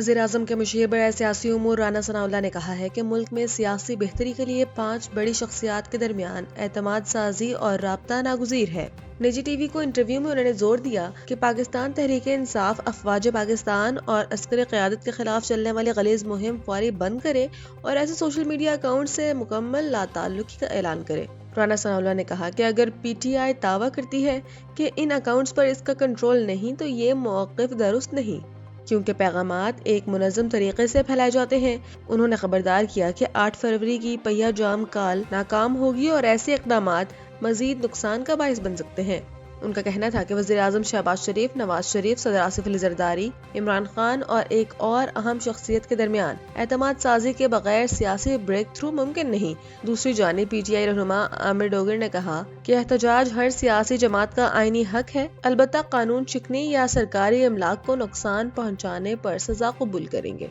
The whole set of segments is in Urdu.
وزیر اعظم کے مشیر برائے سیاسی امور رانا ثناء اللہ نے کہا ہے کہ ملک میں سیاسی بہتری کے لیے 5 بڑی شخصیات کے درمیان اعتماد سازی اور رابطہ ناگزیر ہے۔ نجی ٹی وی کو انٹرویو میں انہوں نے زور دیا کہ پاکستان تحریک انصاف افواج پاکستان اور عسکری قیادت کے خلاف چلنے والی غلیظ مہم فوری بند کرے اور ایسے سوشل میڈیا اکاؤنٹ سے مکمل لا تعلقی کا اعلان کرے۔ رانا ثناء اللہ نے کہا کہ اگر پی ٹی آئی دعویٰ کرتی ہے کہ ان اکاؤنٹس پر اس کا کنٹرول نہیں تو یہ موقف درست نہیں، کیونکہ پیغامات ایک منظم طریقے سے پھیلائے جاتے ہیں۔ انہوں نے خبردار کیا کہ 8 فروری کی پہیہ جام کال ناکام ہوگی اور ایسے اقدامات مزید نقصان کا باعث بن سکتے ہیں۔ ان کا کہنا تھا کہ وزیر اعظم شہباز شریف، نواز شریف، صدر آصف علی زرداری، عمران خان اور ایک اور اہم شخصیت کے درمیان اعتماد سازی کے بغیر سیاسی بریک تھرو ممکن نہیں۔ دوسری جانب پی ٹی آئی رہنما عامر ڈوگر نے کہا کہ احتجاج ہر سیاسی جماعت کا آئینی حق ہے، البتہ قانون شکنی یا سرکاری املاک کو نقصان پہنچانے پر سزا قبول کریں گے۔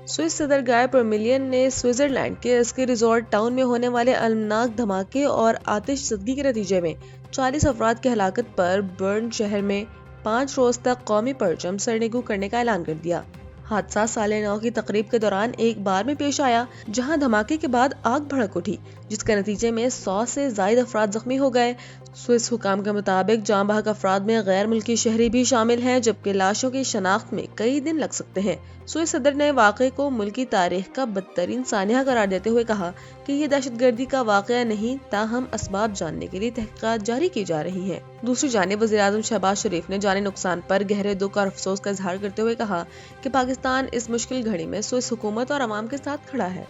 سوئس صدر گائے پرمیلین نے سوئٹزرلینڈ کے اسکی ریزورٹ ٹاؤن میں ہونے والے المناک دھماکے اور آتش زدگی کے نتیجے میں 40 افراد کی ہلاکت پر برن شہر میں 5 روز تک قومی پرچم سرنگوں کرنے کا اعلان کر دیا۔ حادثہ سال نو کی تقریب کے دوران ایک بار میں پیش آیا جہاں دھماکے کے بعد آگ بھڑک اٹھی، جس کے نتیجے میں 100 سے زائد افراد زخمی ہو گئے۔ سوئس حکام کے مطابق جاں بحق افراد میں غیر ملکی شہری بھی شامل ہیں، جبکہ لاشوں کی شناخت میں کئی دن لگ سکتے ہیں۔ سوئس صدر نے واقعے کو ملکی تاریخ کا بدترین سانحہ قرار دیتے ہوئے کہا کہ یہ دہشت گردی کا واقعہ نہیں، تاہم اسباب جاننے کے لیے تحقیقات جاری کی جا رہی ہیں۔ دوسری جانب وزیر اعظم شہباز شریف نے جانی نقصان پر گہرے دکھ اور افسوس کا اظہار کرتے ہوئے کہا کہ پاکستان اس مشکل گھڑی میں سوئس حکومت اور عوام کے ساتھ کھڑا ہے۔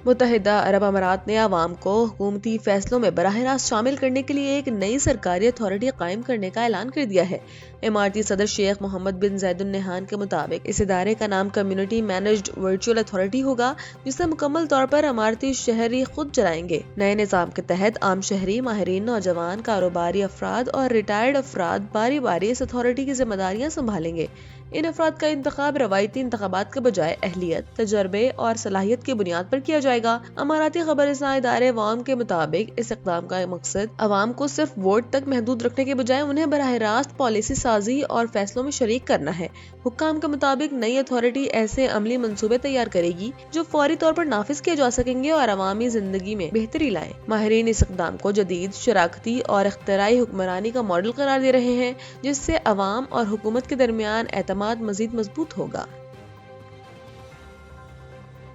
متحدہ عرب امارات نے عوام کو حکومتی فیصلوں میں براہ راست شامل کرنے کے لیے ایک نئی سرکاری اتھارٹی قائم کرنے کا اعلان کر دیا ہے۔ اماراتی صدر شیخ محمد بن زاید ال نہیان کے مطابق اس ادارے کا نام کمیونٹی مینجڈ ورچوئل اتھارٹی ہوگا، جسے مکمل طور پر اماراتی شہری خود چلائیں گے۔ نئے نظام کے تحت عام شہری، ماہرین، نوجوان، کاروباری افراد اور ریٹائرڈ افراد باری باری اس اتھارٹی کی ذمہ داریاں سنبھالیں گے۔ ان افراد کا انتخاب روایتی انتخابات کے بجائے اہلیت، تجربے اور صلاحیت کی بنیاد پر کیا جائے گا۔ اماراتی خبر رساں ادارے وام کے مطابق اس اقدام کا مقصد عوام کو صرف ووٹ تک محدود رکھنے کے بجائے انہیں براہ راست پالیسی سازی اور فیصلوں میں شریک کرنا ہے۔ حکام کے مطابق نئی اتھارٹی ایسے عملی منصوبے تیار کرے گی جو فوری طور پر نافذ کیے جا سکیں گے اور عوامی زندگی میں بہتری لائیں۔ ماہرین اس اقدام کو جدید، شراکتی اور اختراعی حکمرانی کا ماڈل قرار دے رہے ہیں، جس سے عوام اور حکومت کے درمیان اعتماد مزید مضبوط ہوگا۔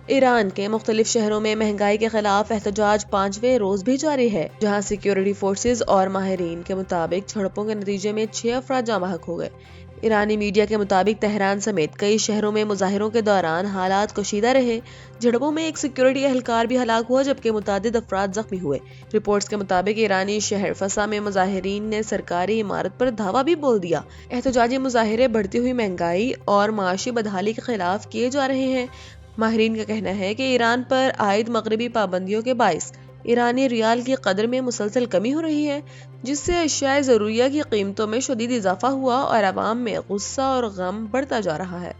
ایران کے مختلف شہروں میں مہنگائی کے خلاف احتجاج 5ویں روز بھی جاری ہے، جہاں سیکیورٹی فورسز اور ماہرین کے مطابق جھڑپوں کے نتیجے میں 6 افراد جاں بحق ہو گئے۔ ایرانی میڈیا کے مطابق تہران سمیت کئی شہروں میں مظاہروں کے دوران حالات کشیدہ رہے۔ جھڑپوں میں ایک سیکیورٹی اہلکار بھی ہلاک ہوا، جبکہ متعدد افراد زخمی ہوئے۔ رپورٹس کے مطابق ایرانی شہر فسا میں مظاہرین نے سرکاری عمارت پر دھاوا بھی بول دیا۔ احتجاجی مظاہرے بڑھتی ہوئی مہنگائی اور معاشی بدحالی کے خلاف کیے جا رہے ہیں۔ ماہرین کا کہنا ہے کہ ایران پر عائد مغربی پابندیوں کے باعث ایرانی ریال کی قدر میں مسلسل کمی ہو رہی ہے، جس سے اشیاء ضروریہ کی قیمتوں میں شدید اضافہ ہوا اور عوام میں غصہ اور غم بڑھتا جا رہا ہے۔